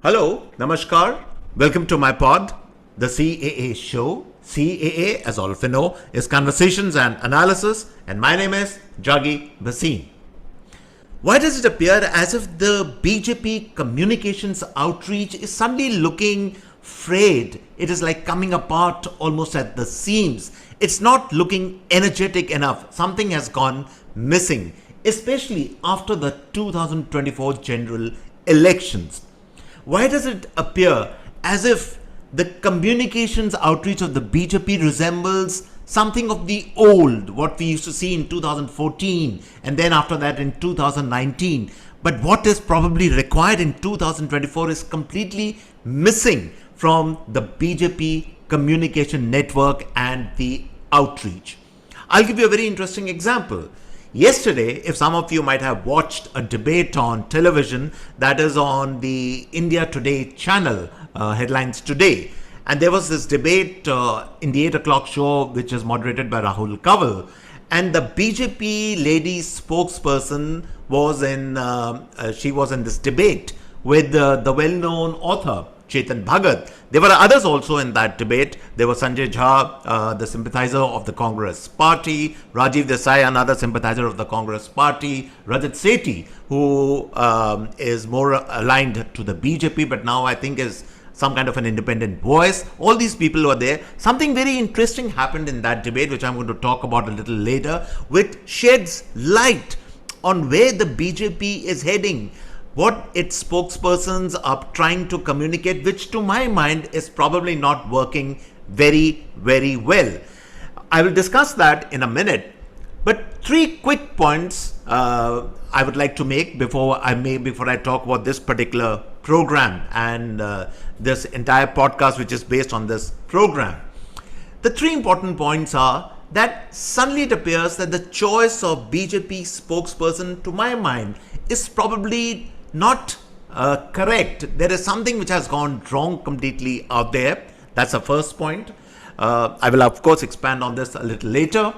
Hello, Namaskar. Welcome to my pod, the CAA Show. CAA, as all of you know, is Conversations and Analysis, and my name is Juggi Bhasin. Why does it appear as if the BJP communications outreach is suddenly looking frayed? It is like coming apart almost at the seams. It's not looking energetic enough. Something has gone missing, especially after the 2024 general elections. Why does it appear as if the communications outreach of the BJP resembles something of the old, what we used to see in 2014 and then after that in 2019? But what is probably required in 2024 is completely missing from the BJP communication network and the outreach. I'll give you a very interesting example. Yesterday, if some of you might have watched a debate on television, that is on the India Today channel, Headlines Today, and there was this debate in the 8 o'clock show, which is moderated by Rahul Gandhis, and the BJP lady spokesperson was in this debate with the well-known author Chetan Bhagat. There were others also in that debate. There was Sanjay Jha, the sympathizer of the Congress party, Rajiv Desai, another sympathizer of the Congress party, Rajat Sethi, who is more aligned to the BJP, but now I think is some kind of an independent voice. All these people were there. Something very interesting happened in that debate, which I'm going to talk about a little later, which sheds light on where the BJP is heading, what its spokespersons are trying to communicate, which to my mind is probably not working very, very well. I will discuss that in a minute, but three quick points I would like to make before I talk about this particular program and this entire podcast, which is based on this program. The three important points are that suddenly it appears that the choice of BJP spokesperson, to my mind, is probably not correct. There is something which has gone wrong completely out there. That's the first point. I will, of course, expand on this a little later.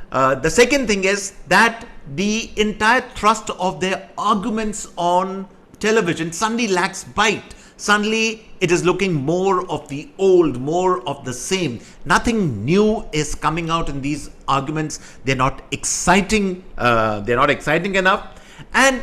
The second thing is that the entire thrust of their arguments on television suddenly lacks bite. Suddenly, it is looking more of the old, more of the same. Nothing new is coming out in these arguments. They're not exciting. They're not exciting enough. And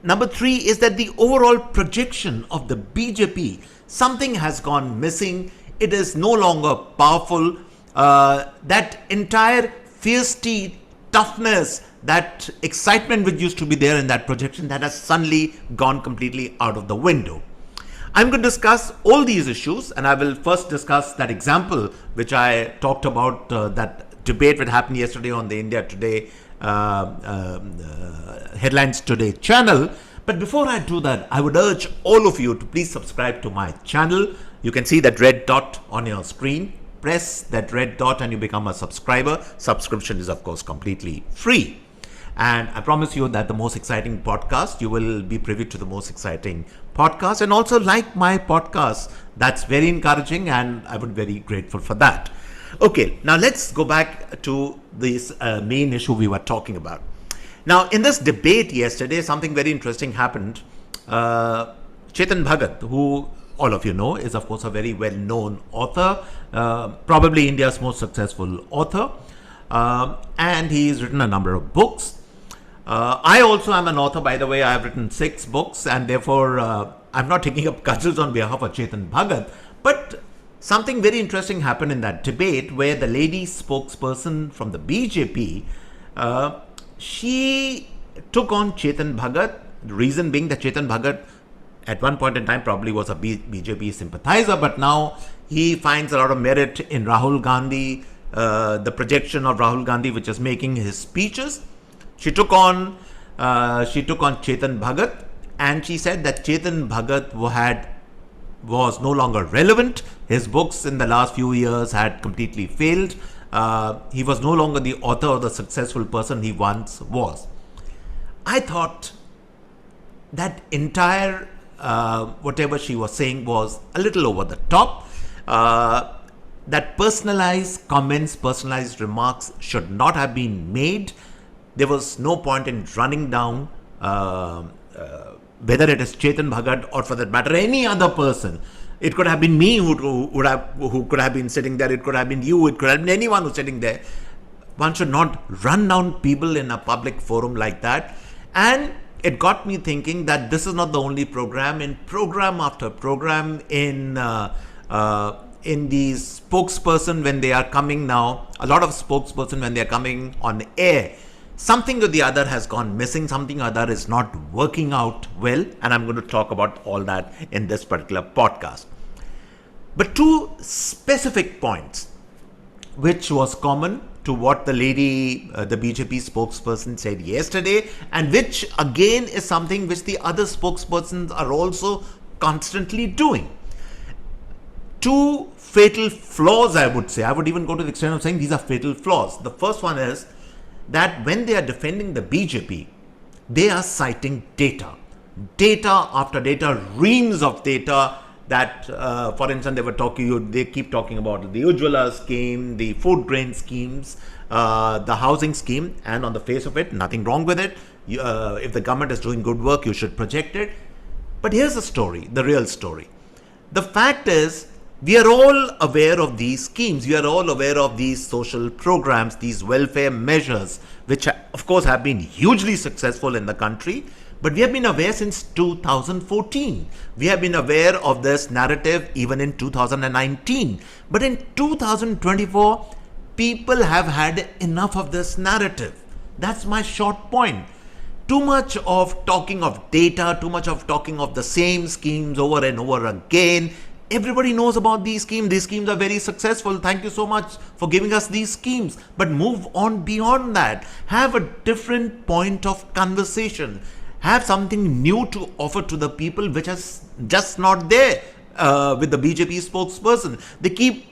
number three is that the overall projection of the BJP, something has gone missing. It is no longer powerful. That entire fiercity, toughness, that excitement which used to be there in that projection, that has suddenly gone completely out of the window. I'm going to discuss all these issues, and I will first discuss that example which I talked about, that debate that happened yesterday on the India Today Headlines Today channel. But before I do that, I would urge all of you to please subscribe to my channel. You can see that red dot on your screen. Press that red dot and you become a subscriber. Subscription is, of course, completely free. And I promise you that the most exciting podcast, you will be privy to the most exciting podcast, and also like my podcast. That's very encouraging, and I would be very grateful for that. Okay, now let's go back to this main issue we were talking about. Now, in this debate yesterday, something very interesting happened. Chetan Bhagat, who all of you know, is of course a very well-known author, probably India's most successful author, and he's written a number of books. I also am an author, by the way. I have written 6 books, and therefore I'm not taking up cudgels on behalf of Chetan Bhagat, but something very interesting happened in that debate where the lady spokesperson from the BJP, she took on Chetan Bhagat, the reason being that Chetan Bhagat at one point in time probably was a BJP sympathizer, but now he finds a lot of merit in Rahul Gandhi, the projection of Rahul Gandhi, which is making his speeches. She took on Chetan Bhagat, and she said that Chetan Bhagat was no longer relevant. His books in the last few years had completely failed. He was no longer the author or the successful person he once was. I thought that entire whatever she was saying was a little over the top. That personalized comments, personalized remarks should not have been made. There was no point in running down whether it is Chetan Bhagat or for that matter any other person. It could have been me who could have been sitting there. It could have been you. It could have been anyone who's sitting there. One should not run down people in a public forum like that. And it got me thinking that this is not the only program. In program after program, in these spokesperson when they are coming now, a lot of spokesperson when they are coming on air, something or the other has gone missing, something or other is not working out well, and I'm going to talk about all that in this particular podcast. But two specific points, which was common to what the lady, the BJP spokesperson said yesterday, and which again is something which the other spokespersons are also constantly doing. Two fatal flaws, I would say. I would even go to the extent of saying these are fatal flaws. The first one is that when they are defending the BJP, they are citing data. Data after data, reams of data that, for instance, they keep talking about the Ujjwala scheme, the food grain schemes, the housing scheme, and on the face of it, nothing wrong with it. If the government is doing good work, you should project it. But here's the story, the real story. The fact is, we are all aware of these schemes. We are all aware of these social programs, these welfare measures, which of course have been hugely successful in the country. But we have been aware since 2014. We have been aware of this narrative even in 2019. But in 2024, people have had enough of this narrative. That's my short point. Too much of talking of data, too much of talking of the same schemes over and over again. Everybody knows about these schemes. These schemes are very successful. Thank you so much for giving us these schemes. But move on beyond that. Have a different point of conversation. Have something new to offer to the people, which is just not there with the BJP spokesperson. They keep,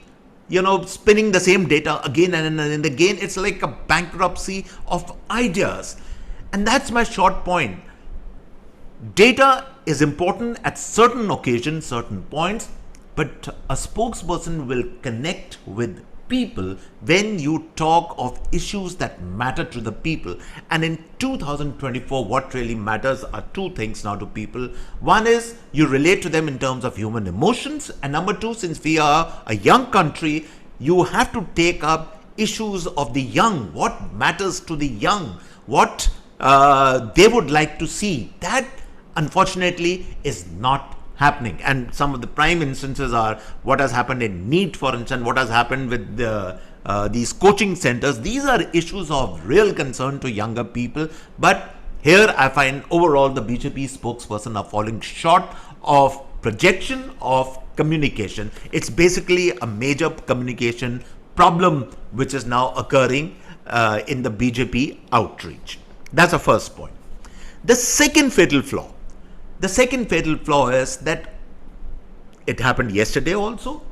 spinning the same data again and again. It's like a bankruptcy of ideas. And that's my short point. Data is important at certain occasions, certain points. But a spokesperson will connect with people when you talk of issues that matter to the people. And in 2024, what really matters are two things now to people. One is you relate to them in terms of human emotions. And number two, since we are a young country, you have to take up issues of the young. What matters to the young? What they would like to see. That, unfortunately, is not happening. And some of the prime instances are what has happened in NEET, for instance, what has happened with these coaching centers. These are issues of real concern to younger people. But here I find overall the BJP spokesperson are falling short of projection of communication. It's basically a major communication problem which is now occurring in the BJP outreach. That's the first point. The second fatal flaw is that it happened yesterday also,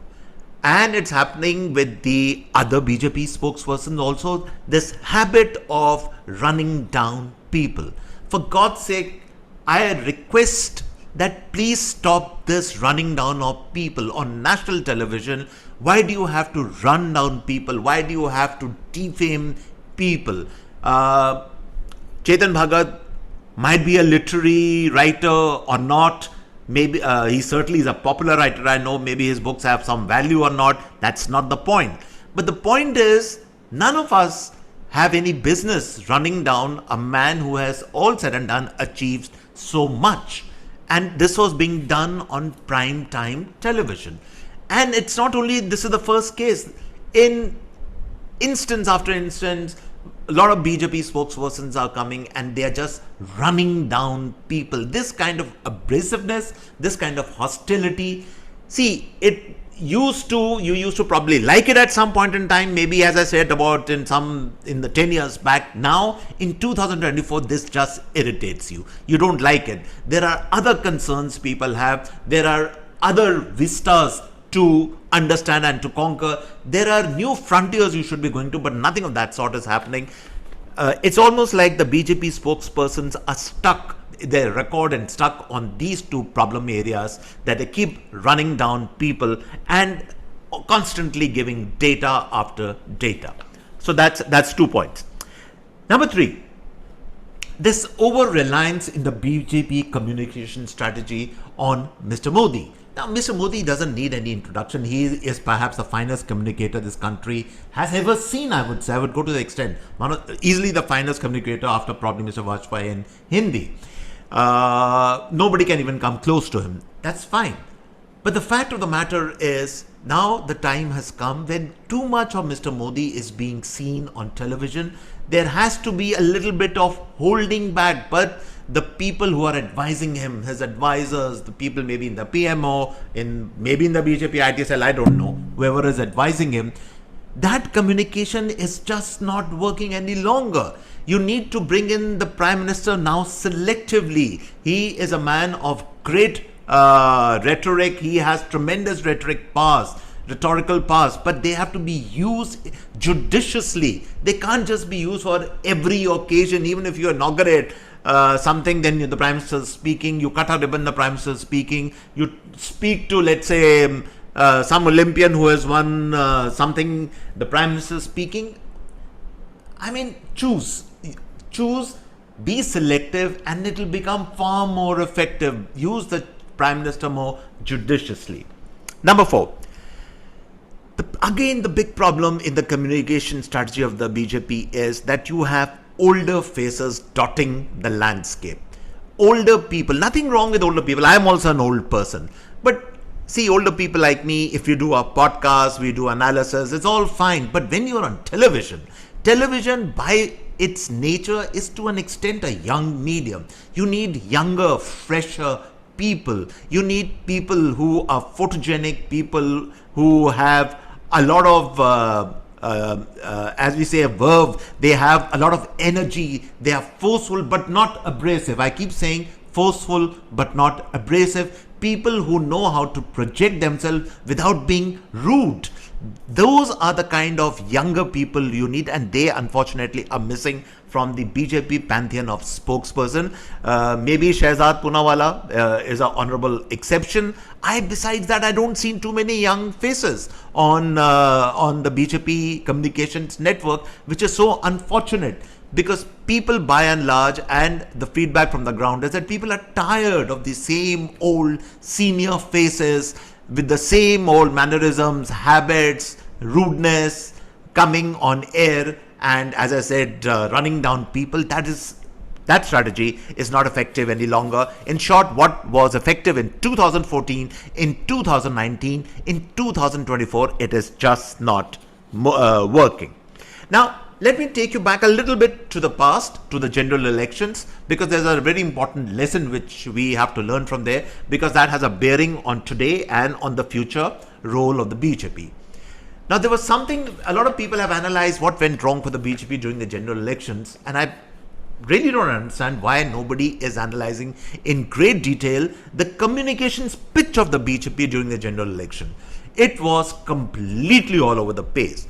and it's happening with the other BJP spokespersons also, this habit of running down people. For God's sake, I request that please stop this running down of people on national television. Why do you have to run down people? Why do you have to defame people? Chetan Bhagat might be a literary writer or not. Maybe he certainly is a popular writer. I know maybe his books have some value or not. That's not the point. But the point is, none of us have any business running down a man who has all said and done achieved so much. And this was being done on prime time television. And it's not only this is the first case. In instance after instance, a lot of BJP spokespersons are coming and they are just running down people. This kind of abrasiveness, this kind of hostility. See, you used to probably like it at some point in time, maybe as I said about in the 10 years back. Now in 2024, this just irritates you. You don't like it. There are other concerns people have. There are other vistas to understand and to conquer. There are new frontiers you should be going to, but nothing of that sort is happening. It's almost like the BJP spokespersons are stuck, their record and stuck on these two problem areas, that they keep running down people and constantly giving data after data. So that's 2 points. Number 3, this over-reliance in the BJP communication strategy on Mr. Modi. Now, Mr. Modi doesn't need any introduction. He is perhaps the finest communicator this country has ever seen, I would say. I would go to the extent. Easily the finest communicator after probably Mr. Vajpayee in Hindi. Nobody can even come close to him. That's fine. But the fact of the matter is, now the time has come when too much of Mr. Modi is being seen on television. There has to be a little bit of holding back, but the people who are advising him, his advisors, the people maybe in the PMO, maybe in the BJP IT cell, I don't know, whoever is advising him, that communication is just not working any longer. You need to bring in the Prime Minister now selectively. He is a man of great rhetoric. He has tremendous rhetorical powers, but they have to be used judiciously. They can't just be used for every occasion. Even if you inaugurate something, then the Prime Minister is speaking, you cut a ribbon, the Prime Minister is speaking, you speak to, let's say, some Olympian who has won something, the Prime Minister is speaking. I mean, choose, be selective, and it will become far more effective. Use the Prime Minister more judiciously. Number 4. Again, the big problem in the communication strategy of the BJP is that you have older faces dotting the landscape. Older people, nothing wrong with older people. I am also an old person. But see, older people like me, if you do a podcast, we do analysis, it's all fine. But when you're on television by its nature is to an extent a young medium. You need younger, fresher people. You need people who are photogenic, people who have a lot of, as we say, a verve. They have a lot of energy. They are forceful but not abrasive. I keep saying forceful but not abrasive. People who know how to project themselves without being rude. Those are the kind of younger people you need, and they unfortunately are missing from the BJP pantheon of spokesperson. Maybe Shehzad Poonawalla is an honorable exception. Besides that, I don't see too many young faces on the BJP communications network, which is so unfortunate, because people by and large, and the feedback from the ground is that people are tired of the same old senior faces with the same old mannerisms, habits, rudeness, coming on air, and as I said, running down people. That strategy is not effective any longer. In short, what was effective in 2014, in 2019, in 2024, it is just not working. Now, let me take you back a little bit to the past, to the general elections, because there's a very important lesson which we have to learn from there, because that has a bearing on today and on the future role of the BJP. Now, there was something, a lot of people have analyzed what went wrong for the BJP during the general elections, and I really don't understand why nobody is analyzing in great detail the communications pitch of the BJP during the general election. It was completely all over the place.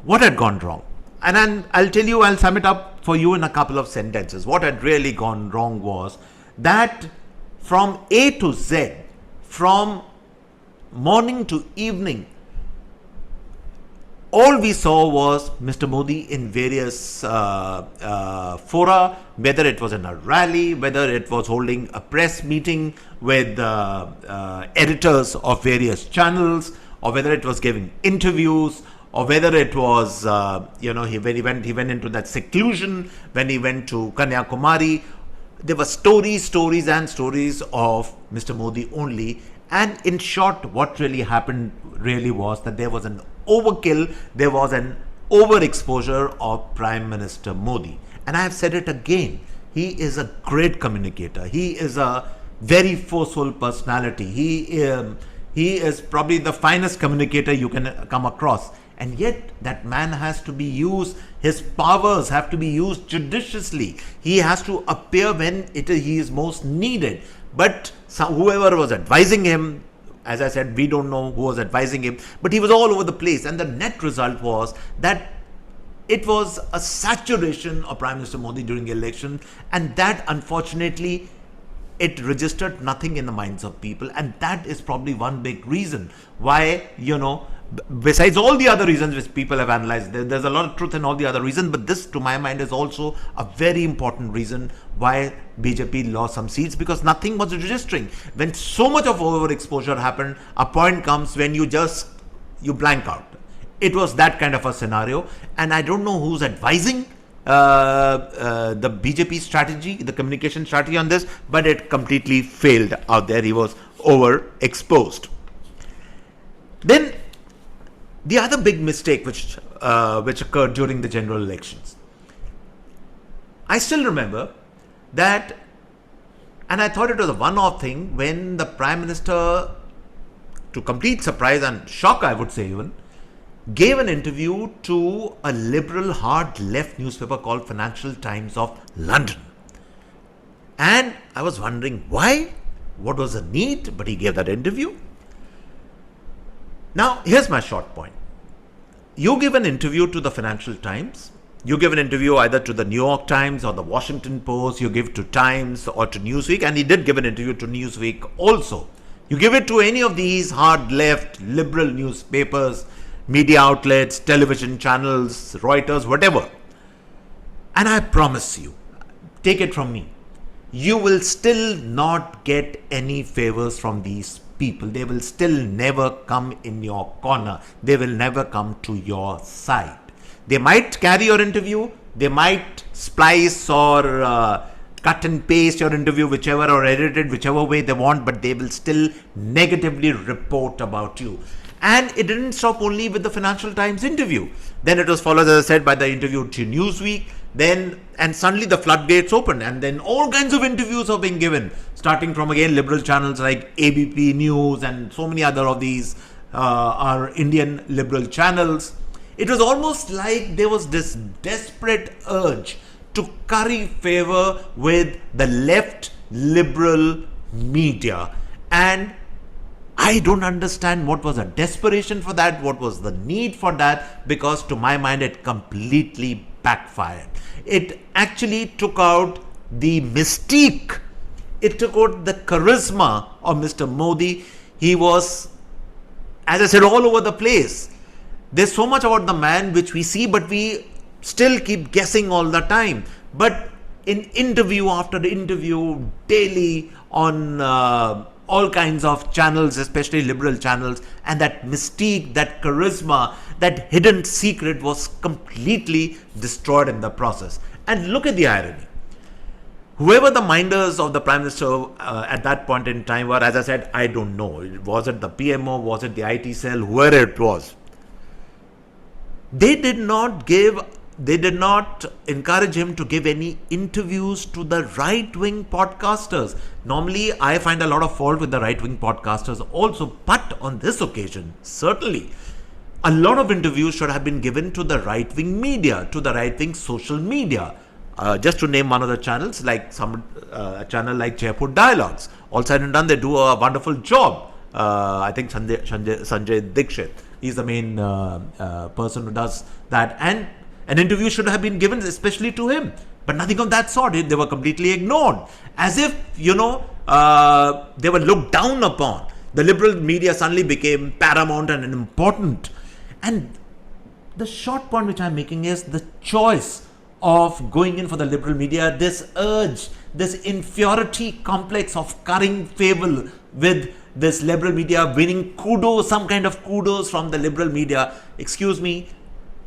What had gone wrong? And then I'll sum it up for you in a couple of sentences. What had really gone wrong was that from A to Z, from morning to evening, all we saw was Mr. Modi in various fora, whether it was in a rally, whether it was holding a press meeting with editors of various channels, or whether it was giving interviews, or whether it was, when he went into that seclusion, when he went to Kanyakumari. There were stories and stories of Mr. Modi only. And in short, what really happened really was that there was an overkill, there was an overexposure of Prime Minister Modi. And I have said it again, he is a great communicator. He is a very forceful personality. He is probably the finest communicator you can come across. And yet that man has to be used, his powers have to be used judiciously. He has to appear when he is most needed. But whoever was advising him, as I said, we don't know who was advising him, but he was all over the place. And the net result was that it was a saturation of Prime Minister Modi during the election, and that unfortunately it registered nothing in the minds of people. And that is probably one big reason why, besides all the other reasons which people have analyzed, there's a lot of truth in all the other reasons, but this, to my mind, is also a very important reason why BJP lost some seats, because nothing was registering. When so much of overexposure happened, a point comes when you blank out. It was that kind of a scenario, and I don't know who's advising the BJP strategy, the communication strategy on this, but it completely failed out there. He was overexposed. Then the other big mistake which occurred during the general elections, I still remember that, and I thought it was a one-off thing, when the Prime Minister, to complete surprise and shock, I would say even, gave an interview to a liberal hard left newspaper called Financial Times of London. And I was wondering why, what was the need, but he gave that interview. Now, here's my short point. You give an interview to the Financial Times, you give an interview either to the New York Times or the Washington Post, you give to Times or to Newsweek, and he did give an interview to Newsweek also. You give it to any of these hard left liberal newspapers, media outlets, television channels, Reuters, whatever. And I promise you, take it from me, you will still not get any favors from these people. They will still never come in your corner. They will never come to your side. They might carry your interview, they might splice or cut and paste your interview, whichever, or edit it whichever way they want, but they will still negatively report about you. And it didn't stop only with the Financial Times interview. Then it was followed, as I said, by the interview to Newsweek. And suddenly the floodgates opened, and then all kinds of interviews are being given, starting from, again, liberal channels like ABP News and so many other of these are Indian liberal channels. It was almost like there was this desperate urge to curry favor with the left liberal media. And I don't understand what was the desperation for that, what was the need for that, because to my mind it completely backfired. It actually took out the mystique, it took out the charisma of Mr. Modi. He was, as I said, all over the place. There's so much about the man which we see, but we still keep guessing all the time. But in interview after interview, daily on all kinds of channels, especially liberal channels, and that mystique, that charisma, that hidden secret was completely destroyed in the process. And look at the irony. Whoever the minders of the Prime Minister at that point in time were, as I said, I don't know. Was it the PMO? Was it the IT cell? Whoever it was. They did not encourage him to give any interviews to the right-wing podcasters. Normally, I find a lot of fault with the right-wing podcasters also, but on this occasion, certainly, a lot of interviews should have been given to the right-wing media, to the right-wing social media. Just to name one of the channels, like a channel like Jaipur Dialogues. All said and done, they do a wonderful job. I think Sanjay Dikshit, he's the main person who does that. And an interview should have been given especially to him. But nothing of that sort. They were completely ignored. As if, they were looked down upon. The liberal media suddenly became paramount and important. And the short point which I'm making is the choice of going in for the liberal media, this urge, this inferiority complex of currying favor with this liberal media, winning kudos, some kind of kudos from the liberal media. Excuse me,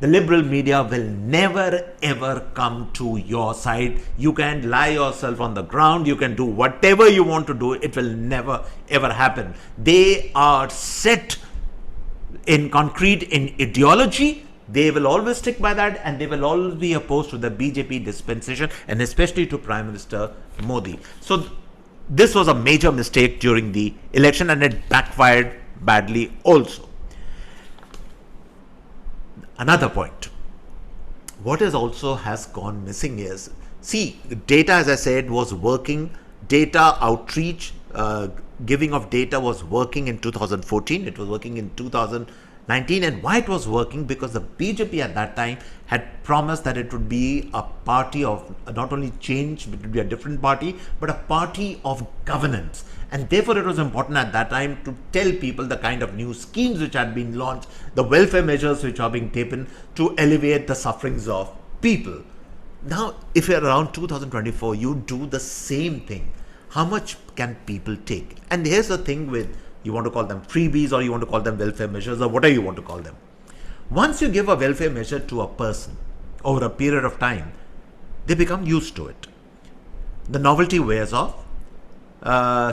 the liberal media will never ever come to your side. You can lie yourself on the ground, you can do whatever you want to do, it will never ever happen. They are set in concrete in ideology. They will always stick by that, and they will always be opposed to the BJP dispensation, and especially to Prime Minister Modi. So this was a major mistake during the election, and it backfired badly also. Another point, what is also has gone missing is, see, data, as I said, was working. Data outreach, giving of data was working in 2014. It was working in 2019. And why it was working? Because the BJP at that time had promised that it would be a party of not only change, but it would be a different party, but a party of governance. And therefore, it was important at that time to tell people the kind of new schemes which had been launched, the welfare measures which are being taken to alleviate the sufferings of people. Now, if you're around 2024, you do the same thing. How much can people take? And here's the thing with, you want to call them freebies or you want to call them welfare measures or whatever you want to call them. Once you give a welfare measure to a person over a period of time, they become used to it. The novelty wears off.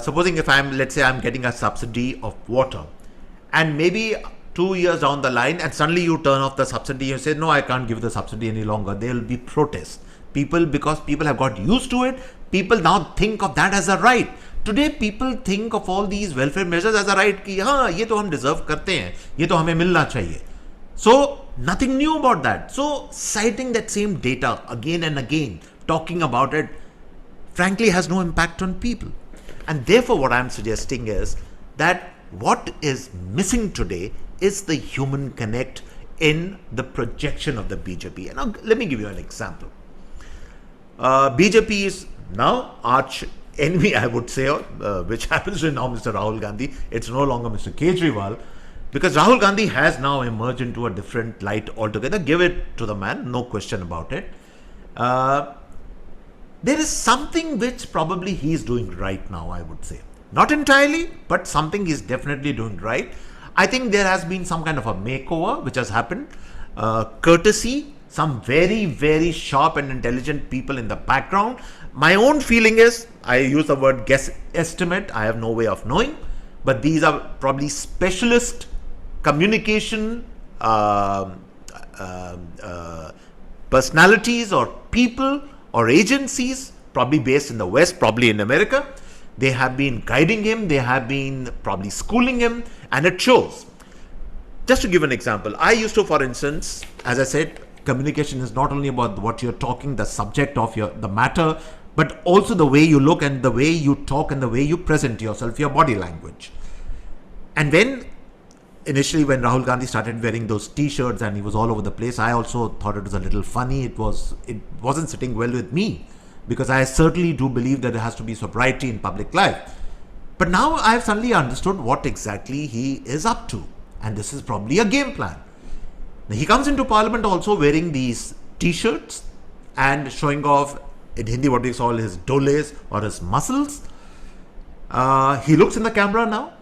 Supposing if let's say I'm getting a subsidy of water, and maybe 2 years down the line, and suddenly you turn off the subsidy, you say, no, I can't give the subsidy any longer. There will be protests. Because people have got used to it, people now think of that as a right. Today, people think of all these welfare measures as a right. कि हाँ, ये तो हम deserve करते हैं, ये तो हमें मिलना चाहिए. So, nothing new about that. So, citing that same data again and again, talking about it, frankly, has no impact on people. And therefore, what I'm suggesting is that what is missing today is the human connect in the projection of the BJP. And now, let me give you an example. BJP is now arch enemy, I would say, which happens to now Mr. Rahul Gandhi. It's no longer Mr. Kejriwal, because Rahul Gandhi has now emerged into a different light altogether. Give it to the man, no question about it. There is something which probably he is doing right now, I would say. Not entirely, but something he's definitely doing right. I think there has been some kind of a makeover which has happened. Courtesy, some very, very sharp and intelligent people in the background. My own feeling is, I use the word guess estimate, I have no way of knowing, but these are probably specialist communication personalities or people or agencies, probably based in the West, probably in America. They have been guiding him, they have been probably schooling him, and it shows. Just to give an example, I used to, for instance, as I said, communication is not only about what you're talking, the subject of the matter, but also the way you look and the way you talk and the way you present yourself, your body language. And initially when Rahul Gandhi started wearing those t-shirts and he was all over the place, I also thought it was a little funny. It wasn't sitting well with me, because I certainly do believe that there has to be sobriety in public life. But now I have suddenly understood what exactly he is up to, and this is probably a game plan. Now, he comes into parliament also wearing these t-shirts and showing off, in Hindi what we call his doles or his muscles. He looks in the camera now.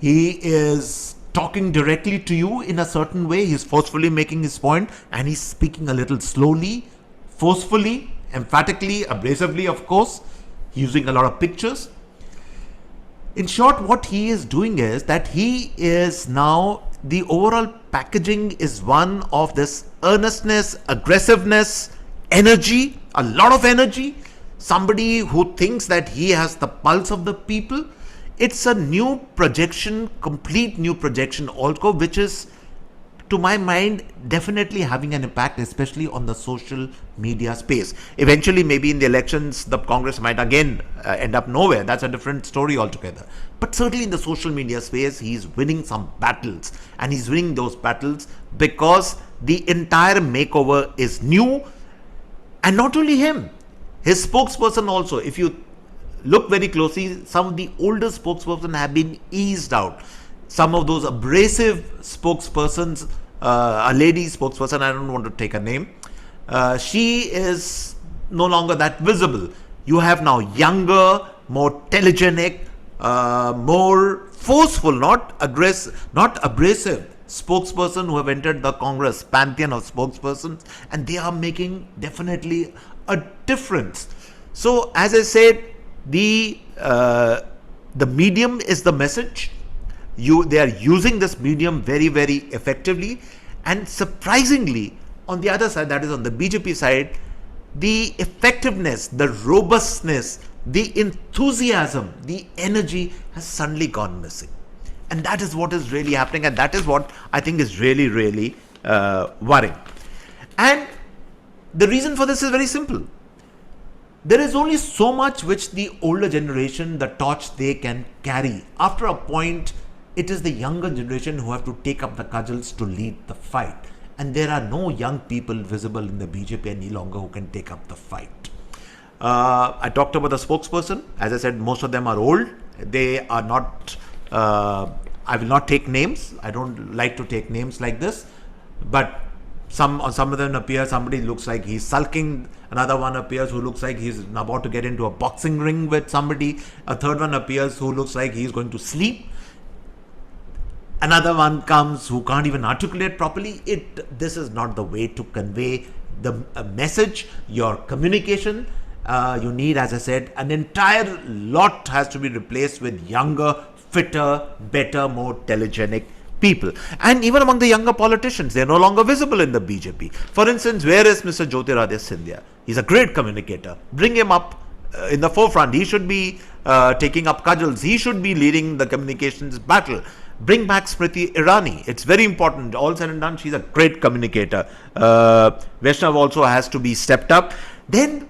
He is talking directly to you in a certain way. He's forcefully making his point, and he's speaking a little slowly, forcefully, emphatically, abrasively, of course, using a lot of pictures. In short, what he is doing is that he is now, the overall packaging is one of this earnestness, aggressiveness, energy, a lot of energy, somebody who thinks that he has the pulse of the people. It's a new projection, complete new projection also, which is, to my mind, definitely having an impact, especially on the social media space. Eventually, maybe in the elections, the Congress might again end up nowhere. That's a different story altogether. But certainly in the social media space, he's winning some battles. And he's winning those battles because the entire makeover is new. And not only him, his spokesperson also. If you look very closely, some of the older spokespersons have been eased out. Some of those abrasive spokespersons, a lady spokesperson, I don't want to take a name, she is no longer that visible. You have now younger, more telegenic, more forceful, not abrasive spokesperson who have entered the Congress pantheon of spokespersons, and they are making definitely a difference. So, as I said, the medium is the message. They are using this medium very, very effectively, and surprisingly, on the other side, that is on the BJP side, the effectiveness, the robustness, the enthusiasm, the energy has suddenly gone missing. And that is what is really happening, and that is what I think is really, really worrying. And the reason for this is very simple. There is only so much which the older generation, the torch they can carry. After a point, it is the younger generation who have to take up the cudgels to lead the fight. And there are no young people visible in the BJP any longer who can take up the fight. I talked about the spokesperson. As I said, most of them are old. They are not, I will not take names. I don't like to take names like this. But some of them appear, somebody looks like he's sulking. Another one appears who looks like he's about to get into a boxing ring with somebody. A third one appears who looks like he's going to sleep. Another one comes who can't even articulate properly. This is not the way to convey the message, your communication. You need, as I said, an entire lot has to be replaced with younger, fitter, better, more telegenic people. And even among the younger politicians, they're no longer visible in the BJP. For instance, where is Mr. Jyotiradittya Scindia? He's a great communicator. Bring him up in the forefront. He should be taking up cudgels. He should be leading the communications battle. Bring back Smriti Irani. It's very important. All said and done, she's a great communicator. Vaishnav also has to be stepped up. Then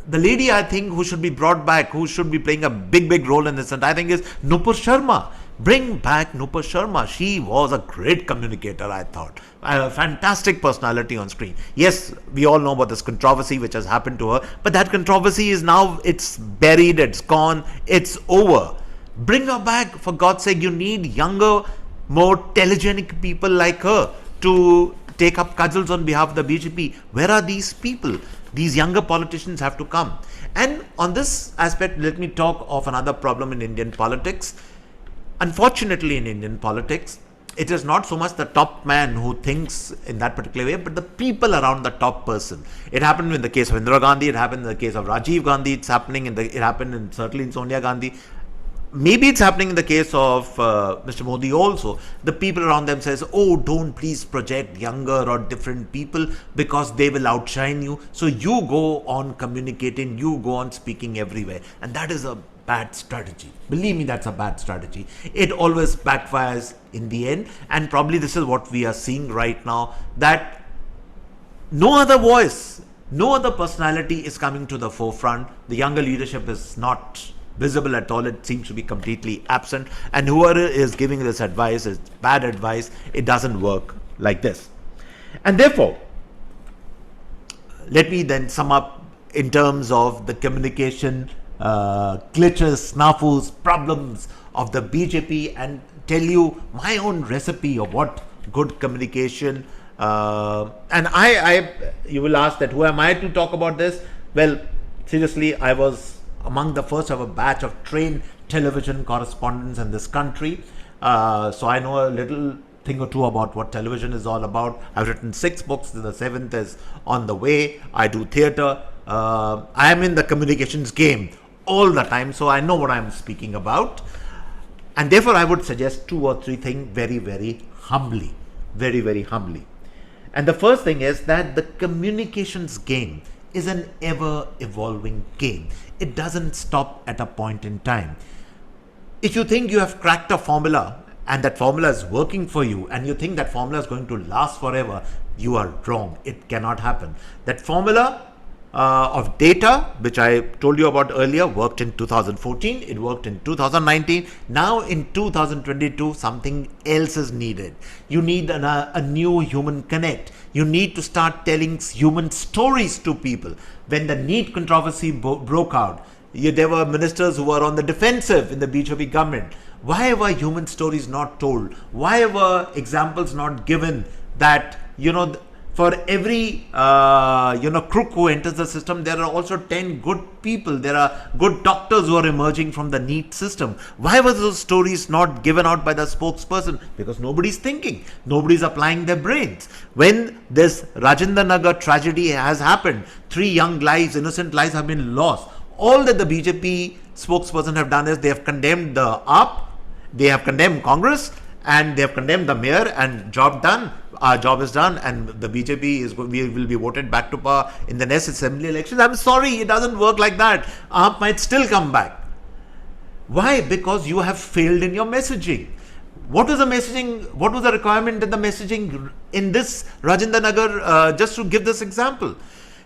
the lady, I think, who should be brought back, who should be playing a big role in this, and I think is Nupur Sharma. Bring back Nupur Sharma. She was a great communicator, I thought. A fantastic personality on screen. Yes, we all know about this controversy which has happened to her, but that controversy is now, it's buried, it's gone, it's over. Bring her back, for God's sake. You need younger, more telegenic people like her to take up cudgels on behalf of the BJP. Where are these people? These younger politicians have to come. And on this aspect, let me talk of another problem in Indian politics. Unfortunately, in Indian politics, it is not so much the top man who thinks in that particular way, but the people around the top person. It happened in the case of Indira Gandhi, it happened in the case of Rajiv Gandhi, it happened certainly in Sonia Gandhi. Maybe it's happening in the case of Mr. Modi also. The people around them says, oh, don't please project younger or different people because they will outshine you. So you go on communicating, you go on speaking everywhere. And that is a bad strategy. Believe me, that's a bad strategy. It always backfires in the end. And probably this is what we are seeing right now, that no other voice, no other personality is coming to the forefront. The younger leadership is not visible at all. It seems to be completely absent, and whoever is giving this advice is bad advice. It doesn't work like this. And therefore, let me then sum up in terms of the communication glitches, snafus, problems of the BJP, and tell you my own recipe of what good communication. And you will ask that who am I to talk about this? Well, seriously, I was among the first of a batch of trained television correspondents in this country. So I know a little thing or two about what television is all about. I've written 6 books, the 7th is on the way. I do theatre. I am in the communications game all the time, so I know what I'm speaking about. And therefore, I would suggest 2 or 3 things very humbly. Very humbly. And the first thing is that the communications game is an ever-evolving game. It doesn't stop at a point in time. If you think you have cracked a formula and that formula is working for you and you think that formula is going to last forever, you are wrong. It cannot happen. That formula of data, which I told you about earlier, worked in 2014, it worked in 2019. Now in 2022, something else is needed. You need a new human connect. You need to start telling human stories to people. When the NEET controversy broke out, there were ministers who were on the defensive in the BJP government. Why were human stories not told? Why were examples not given that, for every crook who enters the system, there are also 10 good people. There are good doctors who are emerging from the NEET system. Why were those stories not given out by the spokesperson? Because nobody's thinking. Nobody's applying their brains. When this Rajendra Nagar tragedy has happened, 3 young lives, innocent lives have been lost. All that the BJP spokesperson have done is they have condemned the AAP, they have condemned Congress, and they have condemned the mayor, and job done. Our job is done, and the BJP will be voted back to power in the next assembly elections. I'm sorry, it doesn't work like that. AAP might still come back. Why? Because you have failed in your messaging. What was the messaging? What was the requirement in the messaging in this Rajendra Nagar? Just to give this example,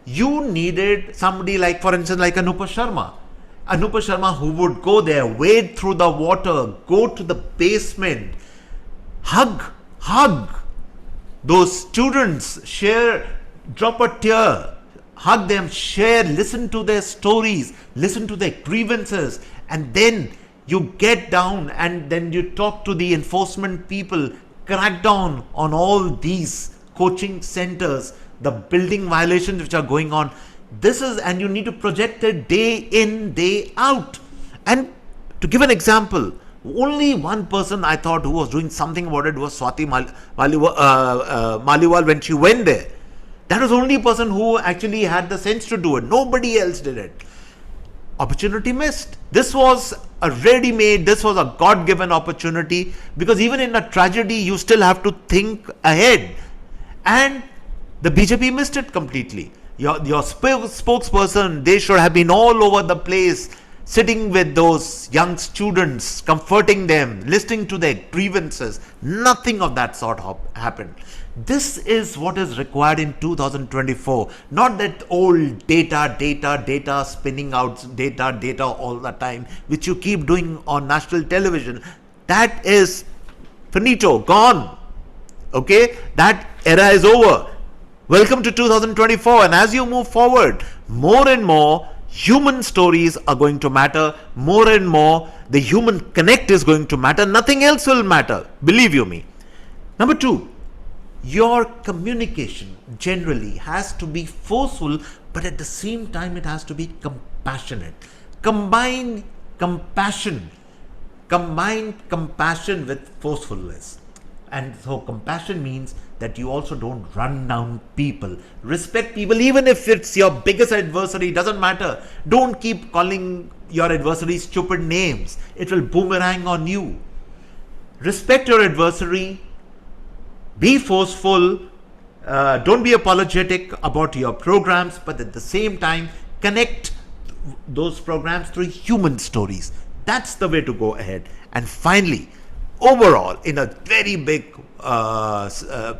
you needed somebody like, for instance, like Nupur Sharma. Nupur Sharma who would go there, wade through the water, go to the basement, hug those students, drop a tear, hug them, share, listen to their stories, listen to their grievances, and then You get down and then you talk to the enforcement people, crack down on all these coaching centers, the building violations which are going on. This is, and you need to project it day in, day out. And to give an example, only one person I thought who was doing something about it was Swati Maliwal when she went there. That was the only person who actually had the sense to do it. Nobody else did it. Opportunity missed. This was a ready-made, this was a God-given opportunity, because even in a tragedy, you still have to think ahead. And the BJP missed it completely. Your spokesperson, they should have been all over the place, sitting with those young students, comforting them, listening to their grievances. Nothing of that sort happened. This is what is required in 2024. Not that old data, spinning out data all the time, which you keep doing on national television. That is finito, gone. Okay, that era is over. Welcome to 2024, and as you move forward, more and more human stories are going to matter. More and more, the human connect is going to matter. Nothing else will matter. Believe you me. Number 2, your communication generally has to be forceful, but at the same time, it has to be compassionate. Combine compassion with forcefulness. And so compassion means that you also don't run down people. Respect people, even if it's your biggest adversary, doesn't matter. Don't keep calling your adversary stupid names. It will boomerang on you. Respect your adversary. Be forceful. Don't be apologetic about your programs, but at the same time, connect those programs through human stories. That's the way to go ahead. And finally, overall, in a very big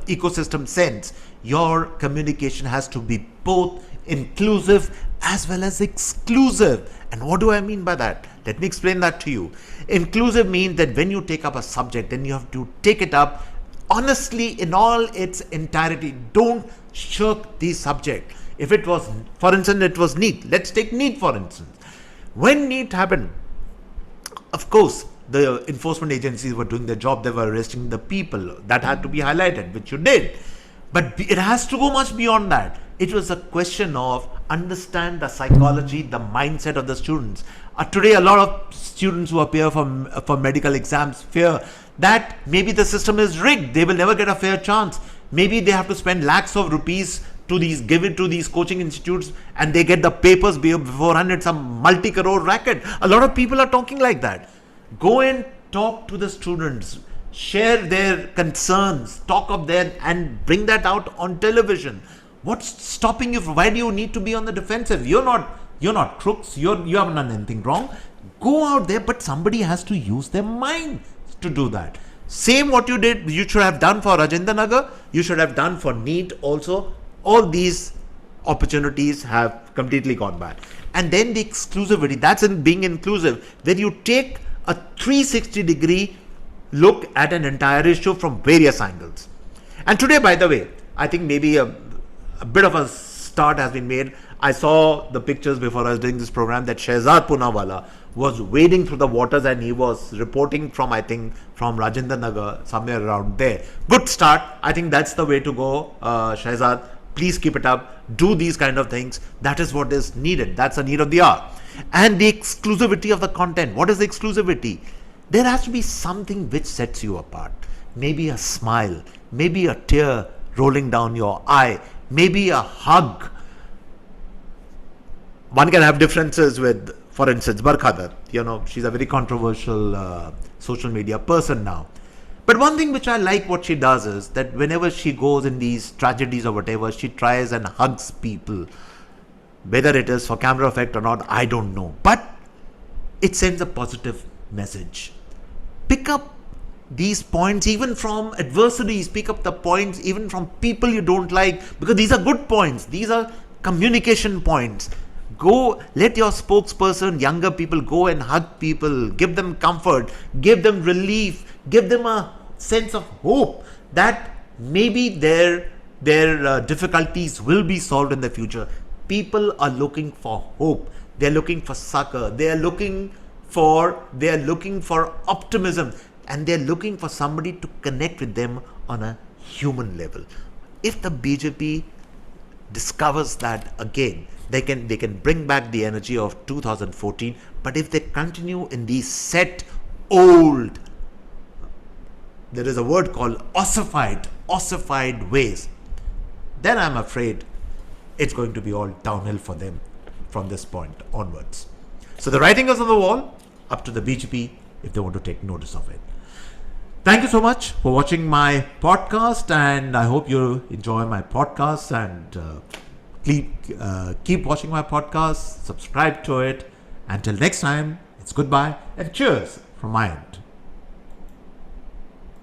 ecosystem sense, your communication has to be both inclusive as well as exclusive. And what do I mean by that? Let me explain that to you. Inclusive means that when you take up a subject, then you have to take it up honestly in all its entirety. Don't shirk the subject. If it was, for instance, it was NEET. Let's take NEET for instance. When NEET happened, of course, the enforcement agencies were doing their job. They were arresting the people. That had to be highlighted, which you did. But it has to go much beyond that. It was a question of understand the psychology, the mindset of the students. Today, a lot of students who appear for medical exams fear that maybe the system is rigged. They will never get a fair chance. Maybe they have to spend lakhs of rupees to give it to these coaching institutes, and they get the papers beforehand. It's a multi-crore racket. A lot of people are talking like that. Go and talk to the students, share their concerns, talk of them, and bring that out on television. What's stopping you? Why do you need to be on the defensive? You're not crooks. You haven't done anything wrong. Go out there, but somebody has to use their mind to do that. Same what you did, you should have done for Rajendra Nagar. You should have done for NEET also. All these opportunities have completely gone bad. And then the exclusivity, that's in being inclusive, where you take a 360-degree look at an entire issue from various angles. And today, by the way, I think maybe a bit of a start has been made. I saw the pictures before I was doing this program that Shehzad Poonawala was wading through the waters, and he was reporting from, I think, from Rajendra Nagar, somewhere around there. Good start. I think that's the way to go, Shehzad. Please keep it up. Do these kind of things. That is what is needed. That's the need of the hour. And the exclusivity of the content. What is the exclusivity? There has to be something which sets you apart. Maybe a smile, maybe a tear rolling down your eye, maybe a hug. One can have differences with, for instance, Barkhadar. She's a very controversial social media person now. But one thing which I like what she does is that whenever she goes in these tragedies or whatever, she tries and hugs people. Whether it is for camera effect or not, I don't know. But it sends a positive message. Pick up these points even from adversaries. Pick up the points even from people you don't like, because these are good points. These are communication points. Go, let your spokesperson, younger people, go and hug people, give them comfort, give them relief, give them a sense of hope that maybe their difficulties will be solved in the future. People are looking for hope. They're looking for succor. They are looking they're looking for optimism, and they're looking for somebody to connect with them on a human level. If the BJP discovers that again, they can bring back the energy of 2014. But if they continue in these set old, there is a word called ossified ways, then I'm afraid it's going to be all downhill for them from this point onwards. So the writing is on the wall, up to the BJP if they want to take notice of it. Thank you so much for watching my podcast, and I hope you enjoy my podcast, and keep watching my podcast, subscribe to it. Until next time, it's goodbye and cheers from my end.